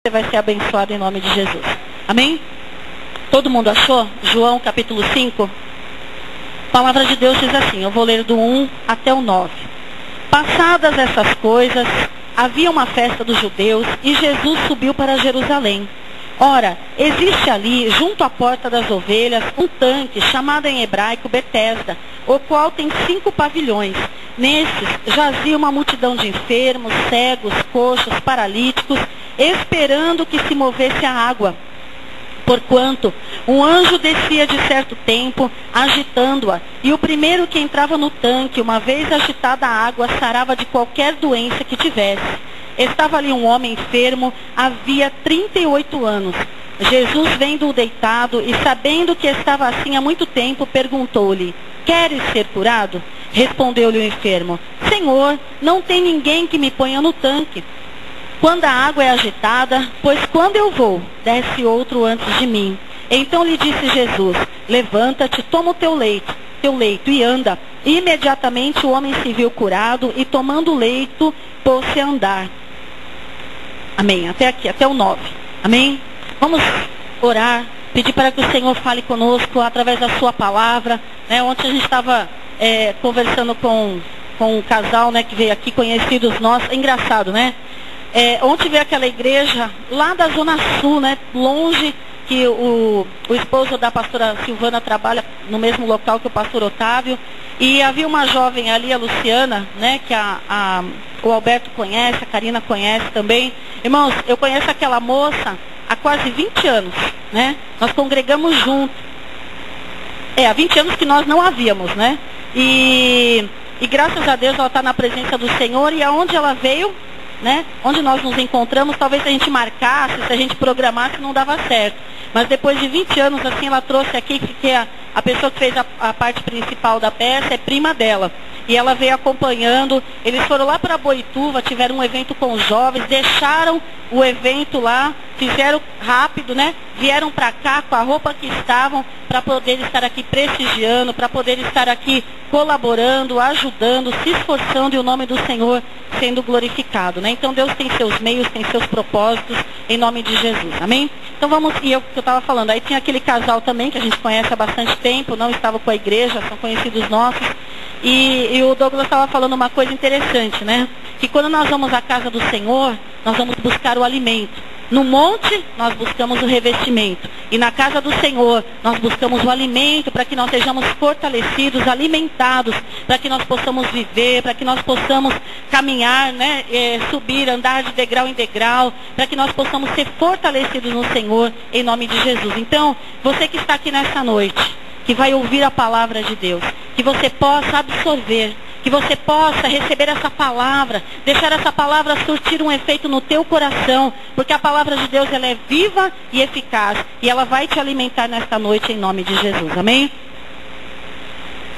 Você vai ser abençoado em nome de Jesus. Amém? Todo mundo achou? João capítulo 5. A palavra de Deus diz assim, eu vou ler do 1 até o 9. Passadas essas coisas, havia uma festa dos judeus e Jesus subiu para Jerusalém. Ora, existe ali, junto à porta das ovelhas, um tanque chamado em hebraico Betesda, o qual tem 5 pavilhões. Nesses jazia uma multidão de enfermos, cegos, coxos, paralíticos, esperando que se movesse a água. Porquanto um anjo descia de certo tempo, agitando-a, e o primeiro que entrava no tanque, uma vez agitada a água, sarava de qualquer doença que tivesse. Estava ali um homem enfermo, havia 38 anos. Jesus, vendo-o deitado e sabendo que estava assim há muito tempo, perguntou-lhe, queres ser curado? Respondeu-lhe o enfermo, Senhor, não tem ninguém que me ponha no tanque quando a água é agitada, pois quando eu vou, desce outro antes de mim. Então lhe disse Jesus, levanta-te, toma o teu leito e anda. E imediatamente o homem se viu curado e tomando o leito, pôs-se a andar. Amém. Até aqui, até o 9. Amém? Vamos orar, pedir para que o Senhor fale conosco através da sua palavra. Ontem a gente estava conversando com um casal, que veio aqui, conhecidos nossos. É engraçado, né? Ontem veio aquela igreja lá da Zona Sul, longe, que o esposo da pastora Silvana trabalha no mesmo local que o pastor Otávio. E havia uma jovem ali, a Luciana, que o Alberto conhece, a Karina conhece também. Irmãos, eu conheço aquela moça há quase 20 anos, Nós congregamos juntos. Há 20 anos que nós não a víamos, E graças a Deus ela está na presença do Senhor, e aonde ela veio, onde nós nos encontramos, talvez se a gente marcasse, se a gente programasse, não dava certo. Mas depois de 20 anos, assim, ela trouxe aqui, que a pessoa que fez a parte principal da peça é prima dela. E ela veio acompanhando. Eles foram lá para Boituva, tiveram um evento com os jovens, deixaram o evento lá, fizeram rápido, Vieram para cá com a roupa que estavam, para poder estar aqui prestigiando, para poder estar aqui colaborando, ajudando, se esforçando, e o nome do Senhor sendo glorificado, Então Deus tem seus meios, tem seus propósitos, em nome de Jesus, amém? Então vamos, e eu estava falando, aí tinha aquele casal também, que a gente conhece há bastante tempo, não estava com a igreja, são conhecidos nossos, e o Douglas estava falando uma coisa interessante, Que quando nós vamos à casa do Senhor, nós vamos buscar o alimento. No monte, nós buscamos o revestimento. E na casa do Senhor, nós buscamos o alimento para que nós sejamos fortalecidos, alimentados, para que nós possamos viver, para que nós possamos caminhar, subir, andar de degrau em degrau, para que nós possamos ser fortalecidos no Senhor, em nome de Jesus. Então, você que está aqui nessa noite, que vai ouvir a palavra de Deus, que você possa absorver, que você possa receber essa palavra, deixar essa palavra surtir um efeito no teu coração, porque a palavra de Deus ela é viva e eficaz, e ela vai te alimentar nesta noite em nome de Jesus, amém?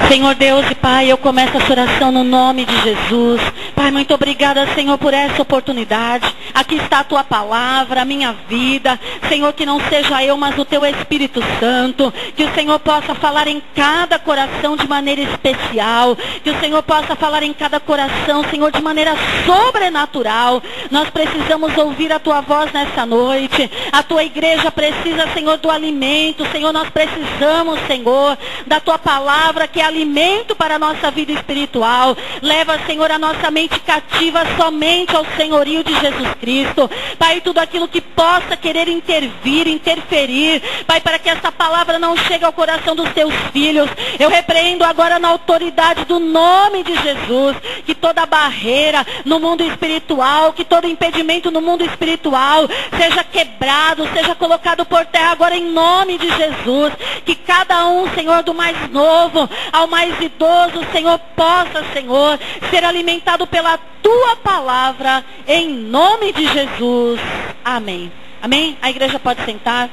Senhor Deus e Pai, eu começo essa oração no nome de Jesus. Pai, muito obrigada, Senhor, por essa oportunidade. Aqui está a Tua palavra, a minha vida. Senhor, que não seja eu, mas o Teu Espírito Santo. Que o Senhor possa falar em cada coração de maneira especial. Que o Senhor possa falar em cada coração, Senhor, de maneira sobrenatural. Nós precisamos ouvir a Tua voz nessa noite. A Tua igreja precisa, Senhor, do alimento. Senhor, nós precisamos, Senhor, da Tua palavra, que é alimento para a nossa vida espiritual. Leva, Senhor, a nossa mente cativa somente ao senhorio de Jesus Cristo. Pai, tudo aquilo que possa querer interferir, Pai, para que essa palavra não chegue ao coração dos teus filhos, eu repreendo agora na autoridade do nome de Jesus, que toda barreira no mundo espiritual, que todo impedimento no mundo espiritual seja quebrado, seja colocado por terra agora em nome de Jesus. Que cada um, Senhor, do mais novo ao mais idoso, Senhor, possa, Senhor, ser alimentado pela Tua palavra, em nome de Jesus. Amém. Amém? A igreja pode sentar.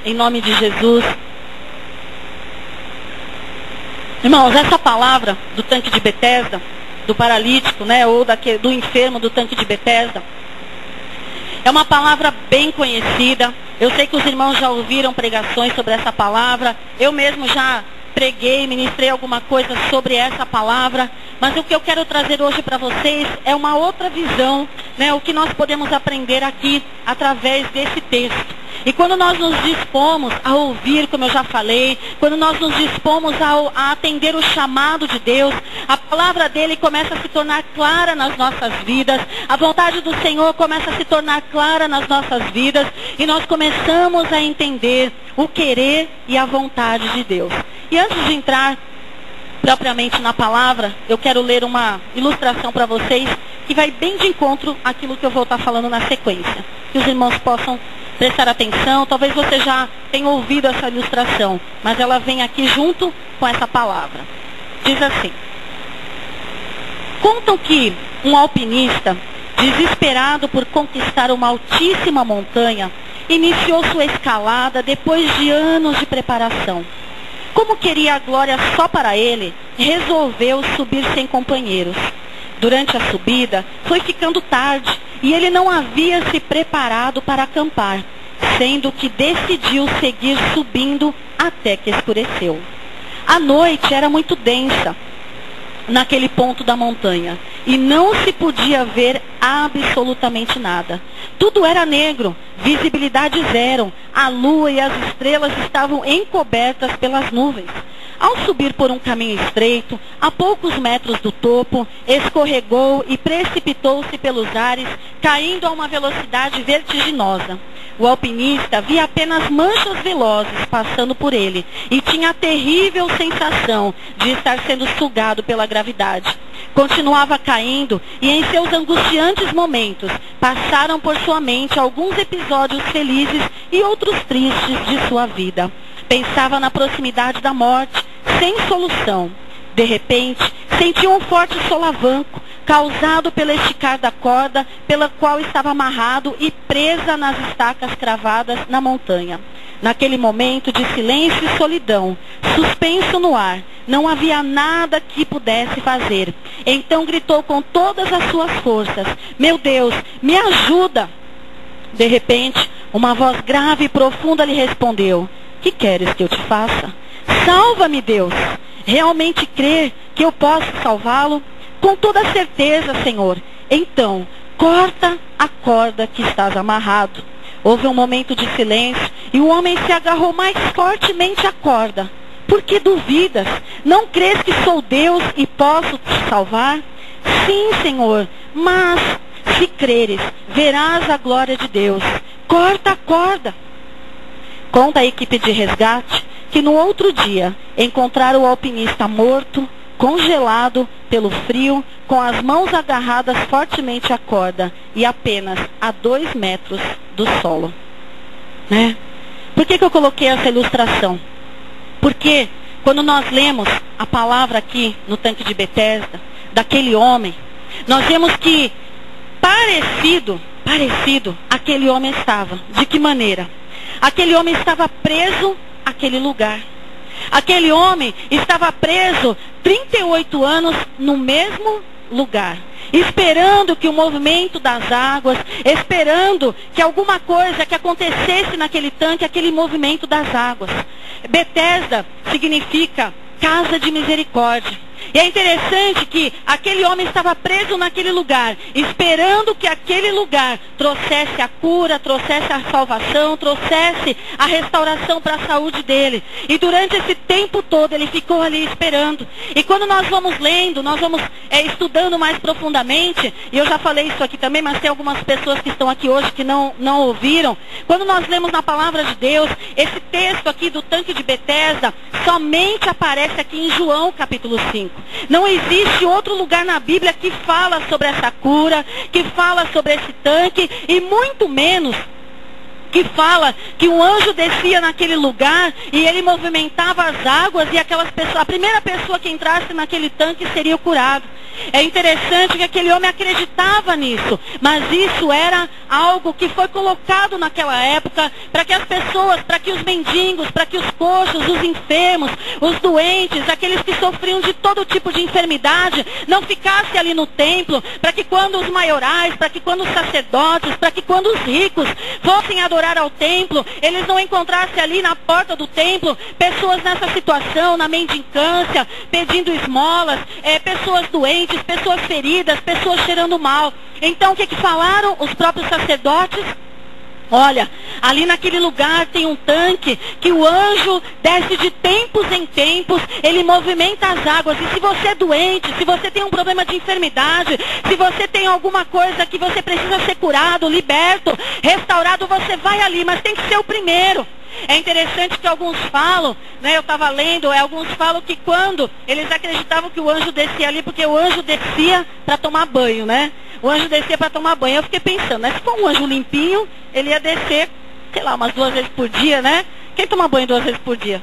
Em nome de Jesus. Irmãos, essa palavra do tanque de Betesda, do paralítico, ou do enfermo do tanque de Betesda, é uma palavra bem conhecida. Eu sei que os irmãos já ouviram pregações sobre essa palavra. Eu mesmo já preguei, ministrei alguma coisa sobre essa palavra, mas o que eu quero trazer hoje para vocês é uma outra visão né, o que nós podemos aprender aqui através desse texto. E quando nós nos dispomos a ouvir, como eu já falei, quando nós nos dispomos a atender o chamado de Deus, a palavra dele começa a se tornar clara nas nossas vidas, a vontade do Senhor começa a se tornar clara nas nossas vidas, e nós começamos a entender o querer e a vontade de Deus. E antes de entrar propriamente na palavra, eu quero ler uma ilustração para vocês, que vai bem de encontro àquilo que eu vou estar falando na sequência. Que os irmãos possam prestar atenção. Talvez você já tenha ouvido essa ilustração, mas ela vem aqui junto com essa palavra. Diz assim: contam que um alpinista, desesperado por conquistar uma altíssima montanha, iniciou sua escalada depois de anos de preparação. Como queria a glória só para ele, resolveu subir sem companheiros. Durante a subida, foi ficando tarde e ele não havia se preparado para acampar, sendo que decidiu seguir subindo até que escureceu. A noite era muito densa naquele ponto da montanha e não se podia ver absolutamente nada. Tudo era negro, visibilidade zero, a lua e as estrelas estavam encobertas pelas nuvens. Ao subir por um caminho estreito, a poucos metros do topo, escorregou e precipitou-se pelos ares, caindo a uma velocidade vertiginosa. O alpinista via apenas manchas velozes passando por ele e tinha a terrível sensação de estar sendo sugado pela gravidade. Continuava caindo e em seus angustiantes momentos passaram por sua mente alguns episódios felizes e outros tristes de sua vida. Pensava na proximidade da morte, sem solução. De repente, sentiu um forte solavanco, causado pelo esticar da corda pela qual estava amarrado e presa nas estacas cravadas na montanha. Naquele momento de silêncio e solidão, suspenso no ar, não havia nada que pudesse fazer. Então gritou com todas as suas forças: meu Deus, me ajuda! De repente, uma voz grave e profunda lhe respondeu: que queres que eu te faça? Salva-me, Deus! Realmente crê que eu posso salvá-lo? Com toda certeza, Senhor. Então, corta a corda que estás amarrado. Houve um momento de silêncio e o homem se agarrou mais fortemente à corda. Por que duvidas? Não crês que sou Deus e posso te salvar? Sim, Senhor, mas se creres, verás a glória de Deus. Corta a corda. Conta a equipe de resgate que no outro dia encontraram o alpinista morto, congelado pelo frio, com as mãos agarradas fortemente à corda e apenas a 2 metros do solo. Né? Por que eu coloquei essa ilustração? Porque quando nós lemos a palavra aqui no tanque de Betesda, daquele homem, nós vemos que parecido aquele homem estava. De que maneira? Aquele homem estava preso àquele lugar. Aquele homem estava preso 38 anos no mesmo lugar, esperando que o movimento das águas, esperando que alguma coisa que acontecesse naquele tanque, aquele movimento das águas. Betesda significa casa de misericórdia. E é interessante que aquele homem estava preso naquele lugar, esperando que aquele lugar trouxesse a cura, trouxesse a salvação, trouxesse a restauração para a saúde dele. E durante esse tempo todo ele ficou ali esperando. E quando nós vamos lendo, nós vamos estudando mais profundamente, e eu já falei isso aqui também, mas tem algumas pessoas que estão aqui hoje que não ouviram. Quando nós lemos na palavra de Deus, esse texto aqui do tanque de Betesda somente aparece aqui em João capítulo 5. Não existe outro lugar na Bíblia que fala sobre essa cura, que fala sobre esse tanque, e muito menos que fala que um anjo descia naquele lugar e ele movimentava as águas e aquelas pessoas, a primeira pessoa que entrasse naquele tanque seria curado. É interessante que aquele homem acreditava nisso, mas isso era algo que foi colocado naquela época para que as pessoas, para que os mendigos, para que os coxos, os enfermos, os doentes, aqueles que sofriam de todo tipo de enfermidade, não ficassem ali no templo, para que quando os maiorais, para que quando os sacerdotes, para que quando os ricos fossem adorar ao templo, eles não encontrassem ali na porta do templo pessoas nessa situação, na mendicância, pedindo esmolas, pessoas doentes, doentes, pessoas feridas, pessoas cheirando mal. Então o que falaram os próprios sacerdotes? Olha, ali naquele lugar tem um tanque que o anjo desce de tempos em tempos, ele movimenta as águas. E se você é doente, se você tem um problema de enfermidade, se você tem alguma coisa que você precisa ser curado, liberto, restaurado, você vai ali, mas tem que ser o primeiro. É interessante que alguns falam, né, eu estava lendo, alguns falam que quando eles acreditavam que o anjo descia ali, porque o anjo descia para tomar banho, né? O anjo descia para tomar banho. Eu fiquei pensando, né, se for um anjo limpinho, ele ia descer, sei lá, umas 2 vezes por dia, né? Quem toma banho 2 vezes por dia?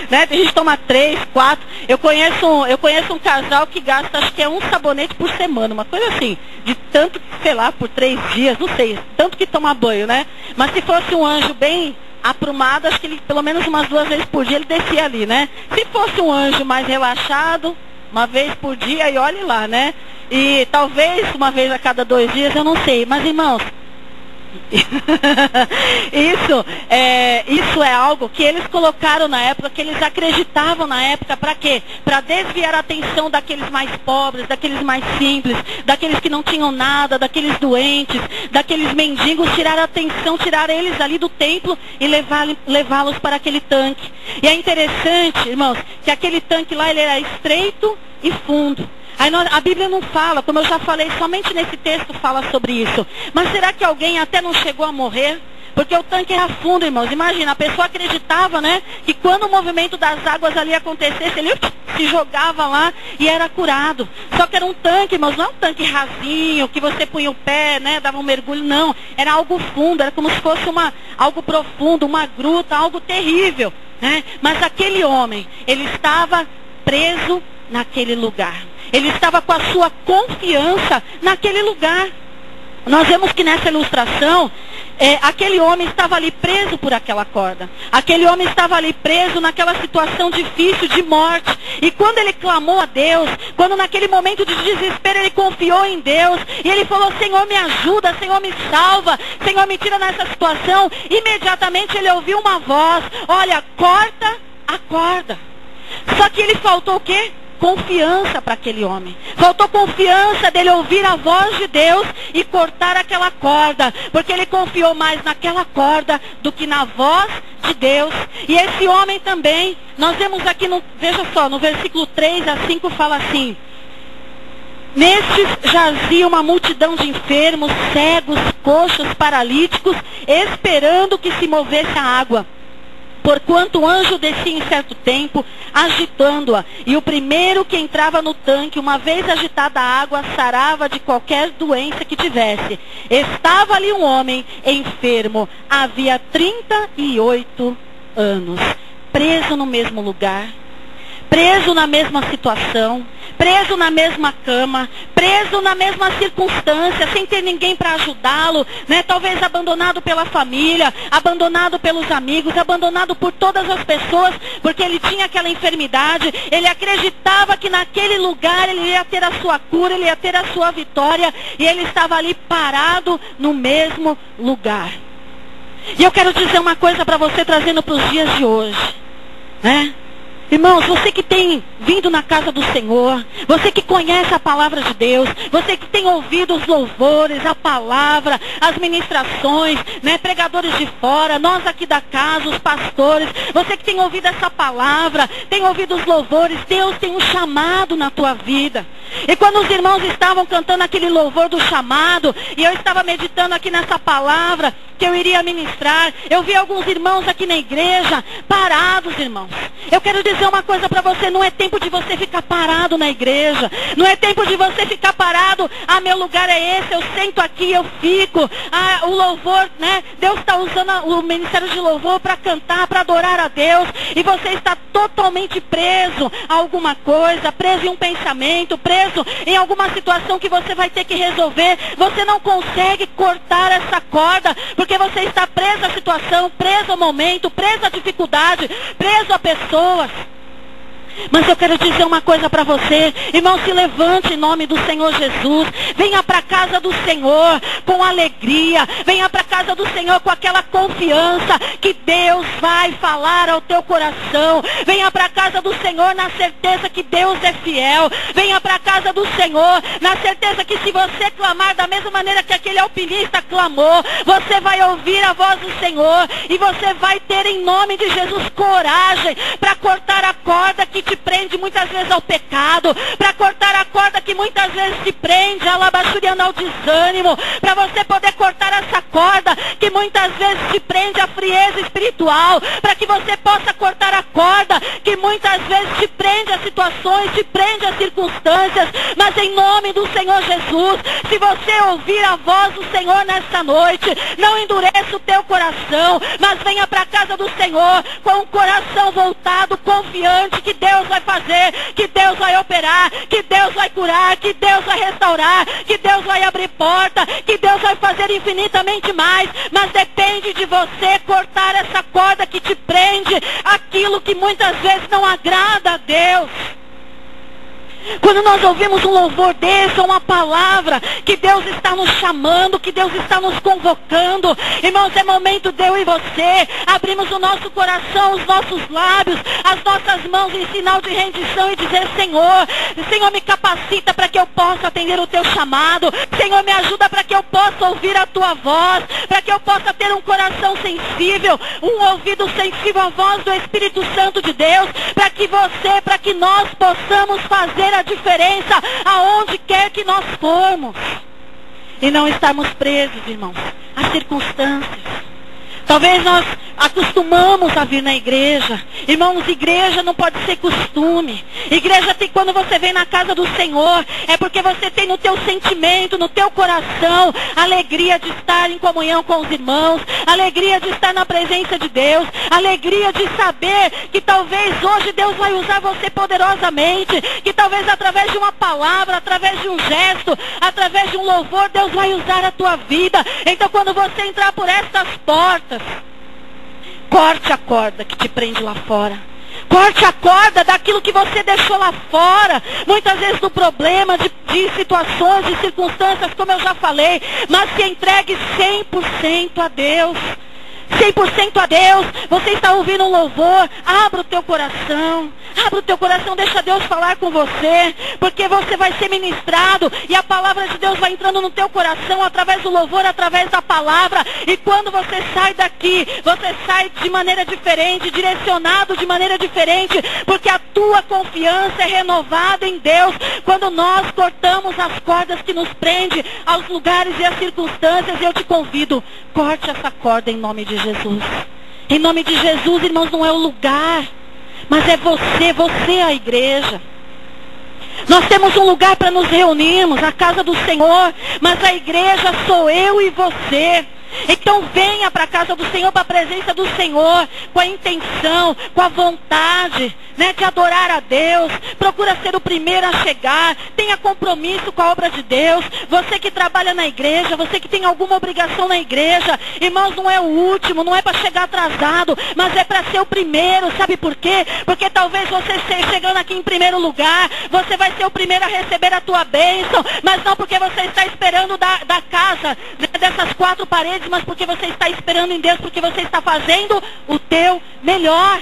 Né? Tem gente que toma 3, 4. Eu conheço um casal que gasta, acho que é um sabonete por semana, uma coisa assim, de tanto, sei lá, por 3 dias, não sei, tanto que toma banho, né? Mas se fosse um anjo bem aprumado, acho que ele, pelo menos umas 2 vezes por dia, ele descia ali, né? Se fosse um anjo mais relaxado, 1 vez por dia, e olhe lá, né? E talvez 1 vez a cada 2 dias, eu não sei. Mas, irmãos, isso é algo que eles colocaram na época, que eles acreditavam na época, para quê? Para desviar a atenção daqueles mais pobres, daqueles mais simples, daqueles que não tinham nada, daqueles doentes, daqueles mendigos, tirar a atenção, tirar eles ali do templo e levá-los para aquele tanque. E é interessante, irmãos, que aquele tanque lá, ele era estreito e fundo. Aí a Bíblia não fala, como eu já falei, somente nesse texto fala sobre isso. Mas será que alguém até não chegou a morrer? Porque o tanque era fundo, irmãos. Imagina, a pessoa acreditava, né, que quando o movimento das águas ali acontecesse, ele se jogava lá e era curado. Só que era um tanque, irmãos, não é um tanque rasinho, que você punha o pé, né, dava um mergulho, não. Era algo fundo, era como se fosse algo profundo, uma gruta, algo terrível, né? Mas aquele homem, ele estava preso naquele lugar. Ele estava com a sua confiança naquele lugar. Nós vemos que nessa ilustração, aquele homem estava ali preso por aquela corda. Aquele homem estava ali preso naquela situação difícil de morte. E quando ele clamou a Deus, quando naquele momento de desespero ele confiou em Deus, e ele falou, Senhor me ajuda, Senhor me salva, Senhor me tira nessa situação, imediatamente ele ouviu uma voz, olha, corta a corda. Só que ele faltou o quê? Confiança para aquele homem. Faltou confiança dele ouvir a voz de Deus e cortar aquela corda, porque ele confiou mais naquela corda do que na voz de Deus. E esse homem também, nós vemos aqui, veja só, no versículo 3 a 5 fala assim: nestes jazia uma multidão de enfermos, cegos, coxos, paralíticos, esperando que se movesse a água. Porquanto o anjo descia em certo tempo, agitando-a, e o primeiro que entrava no tanque, uma vez agitada a água, sarava de qualquer doença que tivesse. Estava ali um homem enfermo, havia 38 anos, preso no mesmo lugar, preso na mesma situação, preso na mesma cama, preso na mesma circunstância, sem ter ninguém para ajudá-lo, né? Talvez abandonado pela família, abandonado pelos amigos, abandonado por todas as pessoas, porque ele tinha aquela enfermidade, ele acreditava que naquele lugar ele ia ter a sua cura, ele ia ter a sua vitória, e ele estava ali parado no mesmo lugar. E eu quero dizer uma coisa para você, trazendo para os dias de hoje, né? Irmãos, você que tem vindo na casa do Senhor, você que conhece a palavra de Deus, você que tem ouvido os louvores, a palavra, as ministrações, né, pregadores de fora, nós aqui da casa, os pastores, você que tem ouvido essa palavra, tem ouvido os louvores, Deus tem um chamado na tua vida. E quando os irmãos estavam cantando aquele louvor do chamado, e eu estava meditando aqui nessa palavra que eu iria ministrar, eu vi alguns irmãos aqui na igreja, parados, irmãos. Eu quero dizer uma coisa para você, não é tempo de você ficar parado na igreja, não é tempo de você ficar parado, meu lugar é esse, eu sento aqui, eu fico, o louvor, né, Deus está usando o ministério de louvor para cantar, para adorar a Deus, e você está totalmente preso a alguma coisa, preso em um pensamento, preso em alguma situação que você vai ter que resolver, você não consegue cortar essa corda, porque você está preso à situação, preso ao momento, preso à dificuldade, preso a pessoas. Mas eu quero dizer uma coisa para você, irmão, se levante em nome do Senhor Jesus, venha para a casa do Senhor com alegria, venha para a casa do Senhor com aquela confiança que Deus vai falar ao teu coração, venha para a casa do Senhor na certeza que Deus é fiel, venha para a casa do Senhor na certeza que se você clamar da mesma maneira que aquele alpinista clamou, você vai ouvir a voz do Senhor e você vai ter em nome de Jesus coragem para cortar a corda que te prende muitas vezes ao pecado, para cortar a corda que muitas vezes te prende ao desânimo, para você poder cortar essa corda que muitas vezes te prende à frieza espiritual, para que você possa cortar a corda que muitas vezes te prende a situações, te prende a circunstâncias, mas em nome do Senhor Jesus, se você ouvir a voz do Senhor nesta noite, não endureça o teu coração, mas venha para a casa do Senhor com o coração voltado, confiante que Deus vai fazer, que Deus vai operar, que Deus vai curar, que Deus vai restaurar, que Deus vai abrir porta, que Deus vai fazer infinitamente mais, mas depende de você cortar essa corda que te prende, aquilo que muitas vezes não agrada a Deus. Quando nós ouvimos um louvor desse, uma palavra, que Deus está nos chamando, que Deus está nos convocando, irmãos, é momento de eu e você abrimos o nosso coração, os nossos lábios, as nossas mãos em sinal de rendição e dizer: Senhor, me capacita para que eu possa atender o teu chamado, Senhor, me ajuda para que eu possa ouvir a tua voz, para que eu possa ter um coração sensível, um ouvido sensível à voz do Espírito Santo de Deus, para que nós possamos fazer a diferença aonde quer que nós formos e não estarmos presos, irmãos, às circunstâncias. Talvez nós acostumamos a vir na igreja. Irmãos, igreja não pode ser costume. Igreja tem, quando você vem na casa do Senhor, é porque você tem no teu sentimento, no teu coração, alegria de estar em comunhão com os irmãos, alegria de estar na presença de Deus, alegria de saber que talvez hoje Deus vai usar você poderosamente, que talvez através de uma palavra, através de um gesto, através de um louvor, Deus vai usar a tua vida. Então, quando você entrar por estas portas, corte a corda que te prende lá fora. Corte a corda daquilo que você deixou lá fora. Muitas vezes do problema, de situações, de circunstâncias, como eu já falei. Mas se entregue 100% a Deus. 100% a Deus. Você está ouvindo um louvor, abra o teu coração. Abra o teu coração, deixa Deus falar com você. Porque você vai ser ministrado e a palavra de Deus vai entrando no teu coração através do louvor, através da palavra. E quando você sai daqui, você sai de maneira diferente, direcionado de maneira diferente, porque a tua confiança é renovada em Deus. Quando nós cortamos as cordas que nos prendem aos lugares e às circunstâncias, eu te convido, corte essa corda em nome de Jesus. Em nome de Jesus, irmãos, não é o lugar, mas é você é a igreja. Nós temos um lugar para nos reunirmos, a casa do Senhor, mas a igreja sou eu e você. Então venha para a casa do Senhor, para a presença do Senhor, com a intenção, com a vontade, de adorar a Deus. Procura ser o primeiro a chegar. Tenha compromisso com a obra de Deus. Você que trabalha na igreja, você que tem alguma obrigação na igreja, irmãos, não é o último, não é para chegar atrasado, mas é para ser o primeiro. Sabe por quê? Porque talvez você chegando aqui em primeiro lugar, você vai ser o primeiro a receber a tua bênção, mas não porque você está esperando da casa, dessas quatro paredes, mas porque você está esperando em Deus, porque você está fazendo o teu melhor.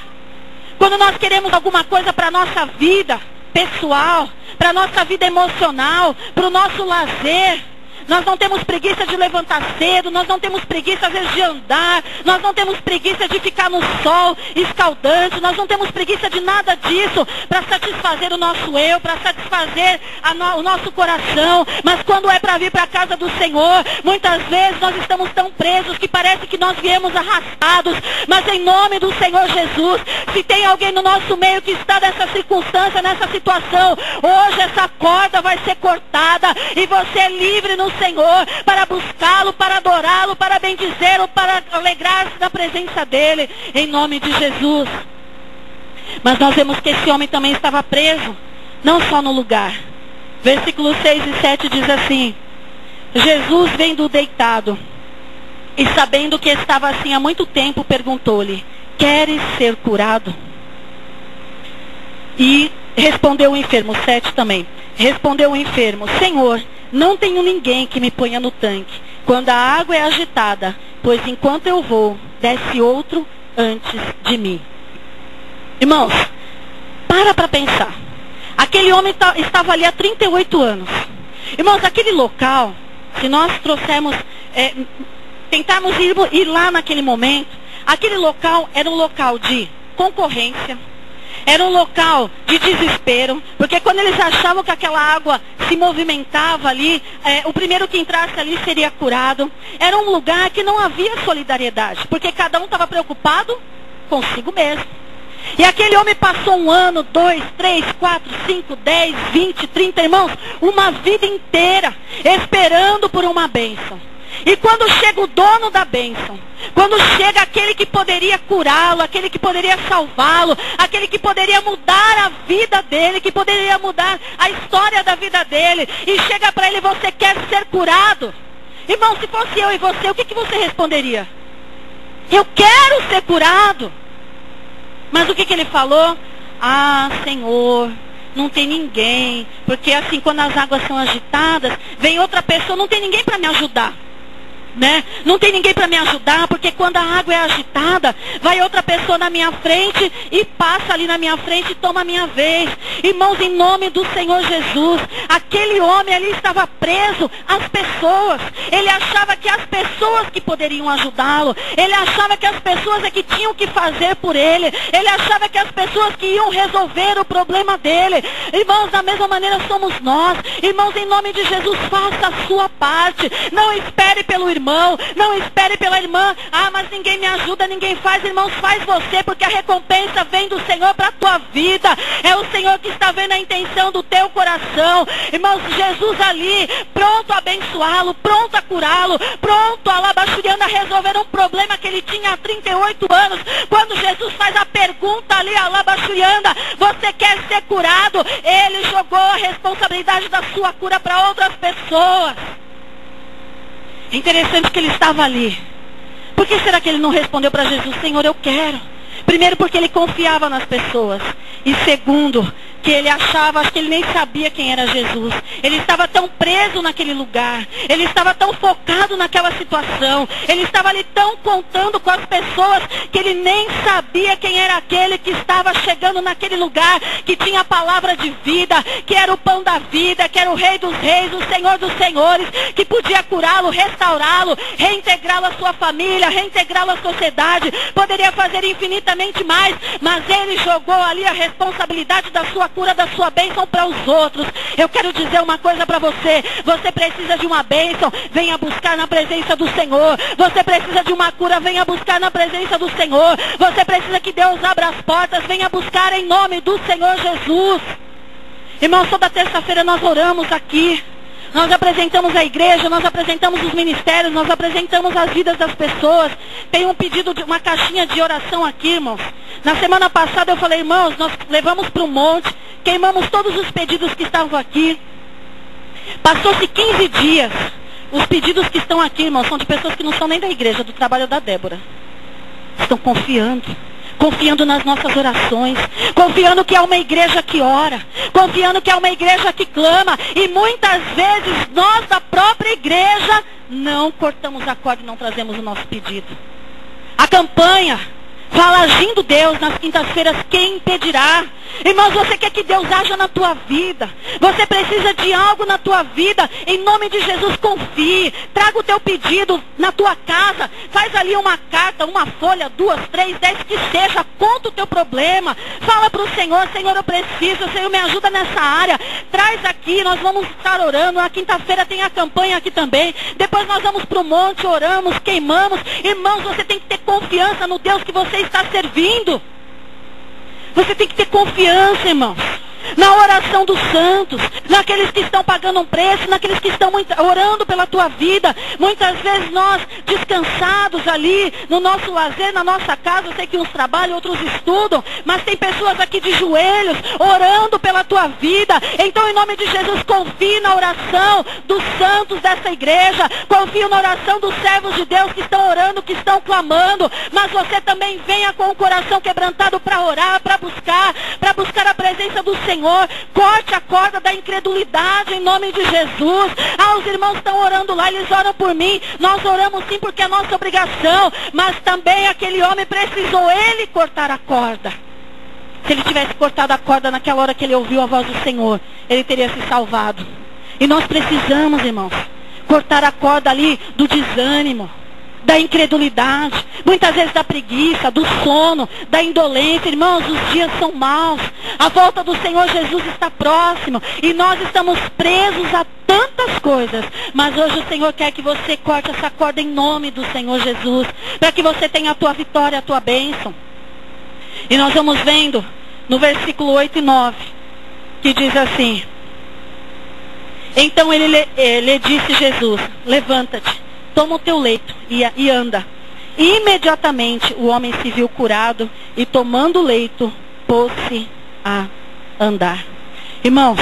Quando nós queremos alguma coisa para a nossa vida pessoal, para a nossa vida emocional, para o nosso lazer, nós não temos preguiça de levantar cedo, nós não temos preguiça às vezes de andar, nós não temos preguiça de ficar no sol escaldante, nós não temos preguiça de nada disso para satisfazer o nosso eu, para satisfazer o nosso coração. Mas quando é para vir para a casa do Senhor, muitas vezes nós estamos tão presos que parece que nós viemos arrastados. Mas em nome do Senhor Jesus, se tem alguém no nosso meio que está nessa circunstância, nessa situação, hoje essa corda vai ser cortada e você é livre no Senhor, para buscá-lo, para adorá-lo, para bendizê-lo, para alegrar-se na presença dele, em nome de Jesus. Mas nós vemos que esse homem também estava preso, não só no lugar. Versículos 6 e 7 diz assim: Jesus, vendo-o deitado e sabendo que estava assim há muito tempo, perguntou-lhe: queres ser curado? E respondeu o enfermo, 7 também. Respondeu o enfermo, Senhor, não tenho ninguém que me ponha no tanque quando a água é agitada, pois enquanto eu vou, desce outro antes de mim. Irmãos, para pensar. Aquele homem estava ali há 38 anos. Irmãos, aquele local, se nós trouxermos, tentarmos ir lá naquele momento, aquele local era um local de concorrência, era um local de desespero, porque quando eles achavam que aquela água se movimentava ali, o primeiro que entrasse ali seria curado. Era um lugar que não havia solidariedade, porque cada um estava preocupado consigo mesmo. E aquele homem passou 1 ano, 2, 3, 4, 5, 10, 20, 30, irmãos, uma vida inteira esperando por uma bênção. E quando chega o dono da bênção, quando chega aquele que poderia curá-lo, aquele que poderia salvá-lo, aquele que poderia mudar a vida dele, que poderia mudar a história da vida dele, e chega para ele, você quer ser curado? Irmão, se fosse eu e você, o que você responderia? Eu quero ser curado. Mas o que ele falou? Ah, Senhor, não tem ninguém, porque assim, quando as águas são agitadas, vem outra pessoa, não tem ninguém para me ajudar. Né? Não tem ninguém para me ajudar, porque quando a água é agitada, vai outra pessoa na minha frente e passa ali na minha frente e toma a minha vez. Irmãos, em nome do Senhor Jesus, aquele homem ali estava preso às pessoas. Ele achava que as pessoas que poderiam ajudá-lo, ele achava que as pessoas é que tinham que fazer por ele, ele achava que as pessoas que iam resolver o problema dele. Irmãos, da mesma maneira somos nós. Irmãos, em nome de Jesus, faça a sua parte. Não espere pelo irmão, não espere pela irmã. Ah, mas ninguém me ajuda, ninguém faz. Irmãos, faz você, porque a recompensa vem do Senhor para a tua vida. É o Senhor que está vendo a intenção do teu coração. Irmãos, Jesus ali, pronto a abençoá-lo, pronto a curá-lo, pronto a Labachuriana resolver um problema que ele tinha há 38 anos. Quando Jesus faz a pergunta ali a Labachuriana, você quer ser curado? Ele jogou a responsabilidade da sua cura para outras pessoas. É interessante que ele estava ali. Por que será que ele não respondeu para Jesus, Senhor, eu quero? Primeiro, porque ele confiava nas pessoas. E segundo, que ele achava, acho que ele nem sabia quem era Jesus. Ele estava tão preso naquele lugar. Ele estava tão focado naquela situação. Ele estava ali tão contando com as pessoas que ele nem sabia quem era aquele que estava chegando naquele lugar, que tinha a palavra de vida, que era o pão da vida, que era o Rei dos Reis, o Senhor dos Senhores, que podia curá-lo, restaurá-lo, reintegrá-lo à sua família, reintegrá-lo à sociedade, poderia fazer infinitamente mais, mas ele jogou ali a responsabilidade da sua cura, da sua bênção para os outros. Eu quero dizer uma coisa para você. Você precisa de uma bênção, venha buscar na presença do Senhor. Você precisa de uma cura, venha buscar na presença do Senhor. Você precisa que Deus abra as portas, venha buscar em nome do Senhor Jesus. Irmãos, toda terça-feira nós oramos aqui. Nós apresentamos a igreja, nós apresentamos os ministérios, nós apresentamos as vidas das pessoas. Tem um pedido de uma caixinha de oração aqui, irmãos. Na semana passada eu falei, irmãos, nós levamos para o monte, queimamos todos os pedidos que estavam aqui. Passou-se 15 dias. Os pedidos que estão aqui, irmãos, são de pessoas que não são nem da igreja, do trabalho da Débora. Estão confiando nas nossas orações, confiando que é uma igreja que ora, confiando que é uma igreja que clama, e muitas vezes nós da própria igreja não cortamos a corda e não trazemos o nosso pedido. A campanha fala agindo Deus nas quintas-feiras, quem impedirá? Irmãos, você quer que Deus haja na tua vida? Você precisa de algo na tua vida? Em nome de Jesus, confie. Traga o teu pedido na tua casa. Faz ali uma carta, uma folha, 2, 3, 10, que seja. Conta o teu problema. Fala para o Senhor, Senhor, eu preciso. Senhor, me ajuda nessa área. Traz aqui, nós vamos estar orando. Na quinta-feira tem a campanha aqui também. Depois nós vamos para o monte, oramos, queimamos. Irmãos, você tem que ter confiança no Deus que você está servindo. Você tem que ter confiança, irmãos. na oração dos santos, naqueles que estão pagando um preço, naqueles que estão orando pela tua vida. Muitas vezes nós, descansados ali, no nosso lazer, na nossa casa, eu sei que uns trabalham, outros estudam, mas tem pessoas aqui de joelhos, orando pela tua vida. Então, em nome de Jesus, confie na oração dos santos dessa igreja, confie na oração dos servos de Deus que estão orando, que estão clamando, mas você também venha com o coração quebrantado para orar, para buscar a presença do Senhor. Corte a corda da incredulidade em nome de Jesus. Os irmãos estão orando lá, eles oram por mim. Nós oramos sim porque é nossa obrigação, mas também aquele homem precisou ele cortar a corda. Se ele tivesse cortado a corda naquela hora que ele ouviu a voz do Senhor, ele teria se salvado. E nós precisamos, irmãos, cortar a corda ali do desânimo, da incredulidade, muitas vezes da preguiça, do sono, da indolência. Irmãos, os dias são maus, a volta do Senhor Jesus está próximo, e nós estamos presos a tantas coisas, mas hoje o Senhor quer que você corte essa corda em nome do Senhor Jesus, para que você tenha a tua vitória, a tua bênção. E nós vamos vendo no versículo 8 e 9, que diz assim: então ele disse Jesus, levanta-te, toma o teu leito e anda. E imediatamente o homem se viu curado e, tomando o leito, pôs-se a andar. Irmãos,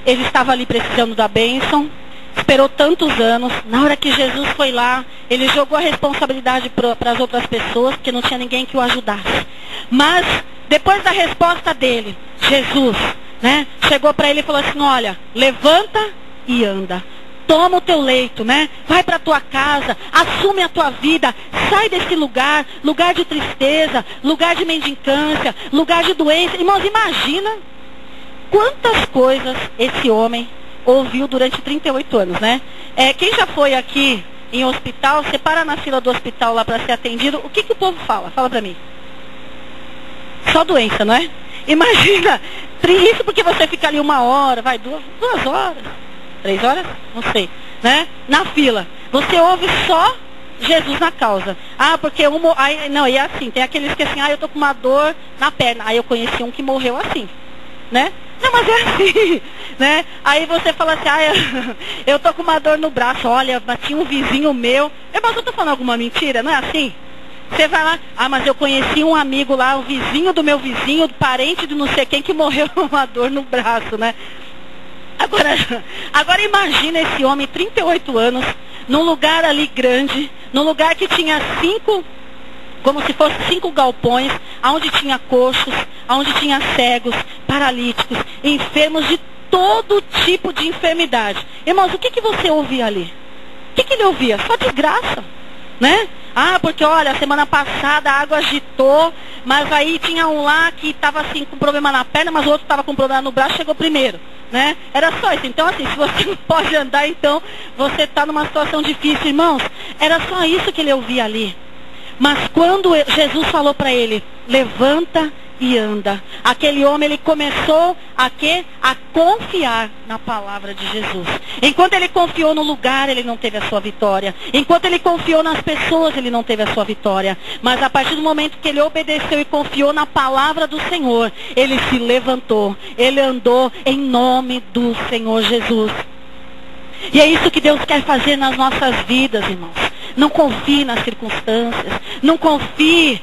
ele estava ali precisando da bênção, esperou tantos anos. Na hora que Jesus foi lá, ele jogou a responsabilidade para as outras pessoas, porque não tinha ninguém que o ajudasse. Mas, depois da resposta dele, Jesus, chegou para ele e falou assim: olha, levanta e anda. Toma o teu leito, vai para a tua casa, assume a tua vida, sai desse lugar, lugar de tristeza, lugar de mendicância, lugar de doença. Irmãos, imagina quantas coisas esse homem ouviu durante 38 anos, quem já foi aqui em hospital, você para na fila do hospital lá para ser atendido, o que o povo fala? Fala para mim. Só doença, não é? Imagina, isso porque você fica ali 1 hora, 2 horas, 3 horas, não sei, na fila. Você ouve só Jesus na causa. Porque não, e é assim, tem aqueles que assim, eu tô com uma dor na perna. Aí eu conheci um que morreu assim, Não, mas é assim, Aí você fala assim, eu tô com uma dor no braço, olha, tinha um vizinho meu. Mas eu tô falando alguma mentira, não é assim? Você vai lá, mas eu conheci um amigo lá, o vizinho do meu vizinho, parente de não sei quem, que morreu com uma dor no braço, Agora imagina esse homem, 38 anos, num lugar ali grande, num lugar que tinha 5, como se fosse 5 galpões, onde tinha coxos, onde tinha cegos, paralíticos, enfermos de todo tipo de enfermidade. Irmãos, o que você ouvia ali? O que ele ouvia? Só desgraça, porque olha, semana passada a água agitou, mas aí tinha um lá que estava assim com problema na perna, mas o outro estava com problema no braço, chegou primeiro, Era só isso. Então assim, se você não pode andar, então você está numa situação difícil, irmãos. Era só isso que ele ouvia ali. Mas quando Jesus falou para ele, levanta e anda, aquele homem, ele começou a confiar na palavra de Jesus. Enquanto ele confiou no lugar, ele não teve a sua vitória. Enquanto ele confiou nas pessoas, ele não teve a sua vitória. Mas a partir do momento que ele obedeceu e confiou na palavra do Senhor, ele se levantou, ele andou em nome do Senhor Jesus. E é isso que Deus quer fazer nas nossas vidas, irmãos. Não confie nas circunstâncias. Não confie,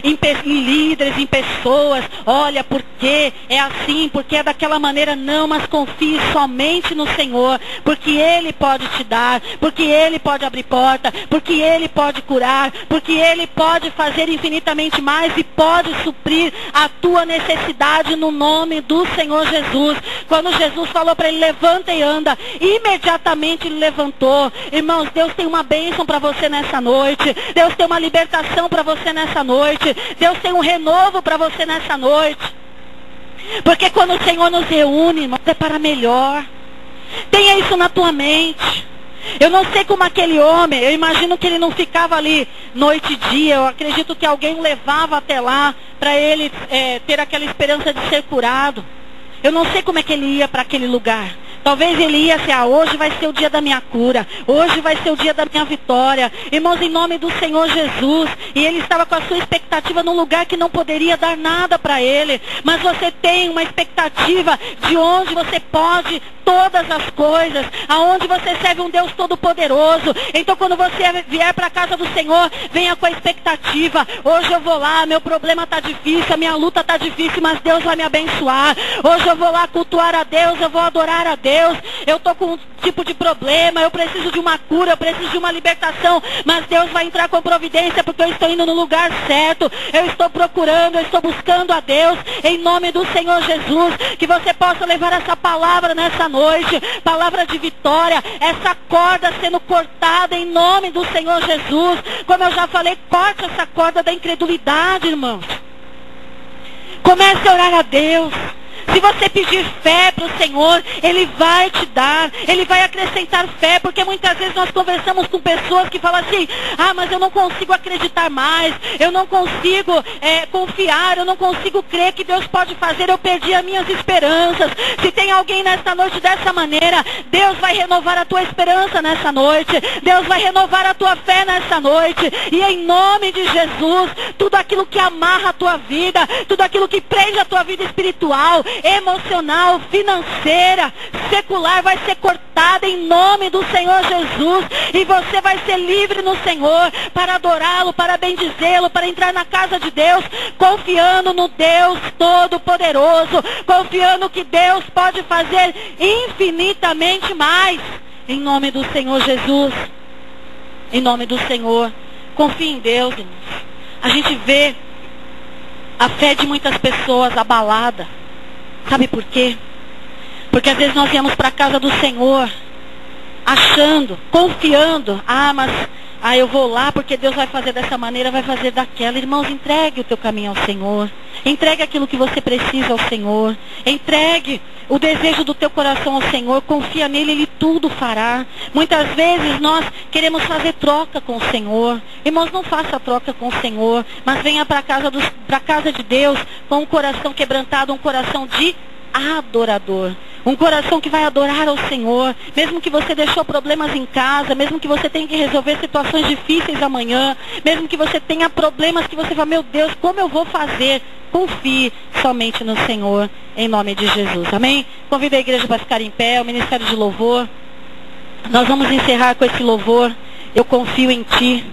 em líderes, em pessoas. Olha, porque é assim, porque é daquela maneira. Não, mas confie somente no Senhor. Porque Ele pode te dar. Porque Ele pode abrir porta. Porque Ele pode curar. Porque Ele pode fazer infinitamente mais. E pode suprir a tua necessidade no nome do Senhor Jesus. Quando Jesus falou para ele, levanta e anda, imediatamente ele levantou. Irmãos, Deus tem uma bênção para você nessa noite. Deus tem uma libertação para você nessa noite. Deus tem um renovo para você nessa noite. Porque quando o Senhor nos reúne, irmãos, é para melhor. Tenha isso na tua mente. Eu não sei como aquele homem, eu imagino que ele não ficava ali noite e dia. Eu acredito que alguém o levava até lá para ele ter aquela esperança de ser curado. Eu não sei como é que ele ia para aquele lugar. Talvez ele ia assim, hoje vai ser o dia da minha cura, hoje vai ser o dia da minha vitória. Irmãos, em nome do Senhor Jesus. E ele estava com a sua expectativa num lugar que não poderia dar nada para ele. Mas você tem uma expectativa de onde você pode todas as coisas, aonde você serve um Deus todo-poderoso. Então quando você vier para a casa do Senhor, venha com a expectativa: hoje eu vou lá, meu problema está difícil, a minha luta está difícil, mas Deus vai me abençoar. Hoje eu vou lá cultuar a Deus, eu vou adorar a Deus. Eu estou com um tipo de problema, eu preciso de uma cura, eu preciso de uma libertação, mas Deus vai entrar com providência, porque eu estou indo no lugar certo, eu estou procurando, eu estou buscando a Deus, em nome do Senhor Jesus. Que você possa levar essa palavra nessa noite, palavra de vitória, essa corda sendo cortada em nome do Senhor Jesus. Como eu já falei, corte essa corda da incredulidade, irmãos. Comece a orar a Deus. Se você pedir fé para o Senhor, Ele vai te dar, Ele vai acrescentar fé, porque muitas vezes nós conversamos com pessoas que falam assim: mas eu não consigo acreditar mais, eu não consigo confiar, eu não consigo crer que Deus pode fazer, eu perdi as minhas esperanças. Se tem alguém nesta noite dessa maneira, Deus vai renovar a tua esperança nessa noite, Deus vai renovar a tua fé nessa noite, e em nome de Jesus, tudo aquilo que amarra a tua vida, tudo aquilo que prende a tua vida espiritual, emocional, financeira, secular, vai ser cortada em nome do Senhor Jesus, e você vai ser livre no Senhor para adorá-lo, para bendizê-lo, para entrar na casa de Deus, confiando no Deus Todo-Poderoso, confiando que Deus pode fazer infinitamente mais, em nome do Senhor Jesus, em nome do Senhor. Confie em Deus, irmãos. A gente vê a fé de muitas pessoas abalada. Sabe por quê? Porque às vezes nós viemos para a casa do Senhor achando, confiando: mas eu vou lá porque Deus vai fazer dessa maneira, vai fazer daquela. Irmãos, entregue o teu caminho ao Senhor. Entregue aquilo que você precisa ao Senhor. Entregue o desejo do teu coração ao Senhor. Confia nele, Ele tudo fará. Muitas vezes nós queremos fazer troca com o Senhor. Irmãos, não faça troca com o Senhor, mas venha para a casa de Deus com um coração quebrantado, um coração de adorador. Um coração que vai adorar ao Senhor. Mesmo que você deixou problemas em casa, mesmo que você tenha que resolver situações difíceis amanhã, mesmo que você tenha problemas que você fala: meu Deus, como eu vou fazer? Confie somente no Senhor, em nome de Jesus. Amém? Convido a igreja para ficar em pé, o ministério de louvor. Nós vamos encerrar com esse louvor: eu confio em Ti.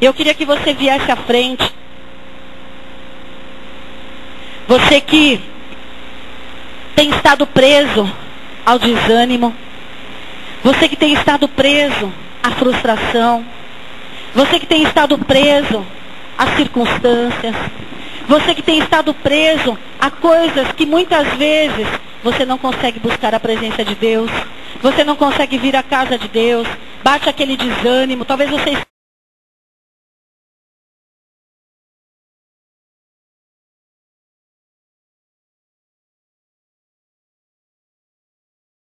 Eu queria que você viesse à frente. Você que tem estado preso ao desânimo, você que tem estado preso à frustração, você que tem estado preso às circunstâncias, você que tem estado preso a coisas que muitas vezes você não consegue buscar a presença de Deus, você não consegue vir à casa de Deus, bate aquele desânimo, talvez você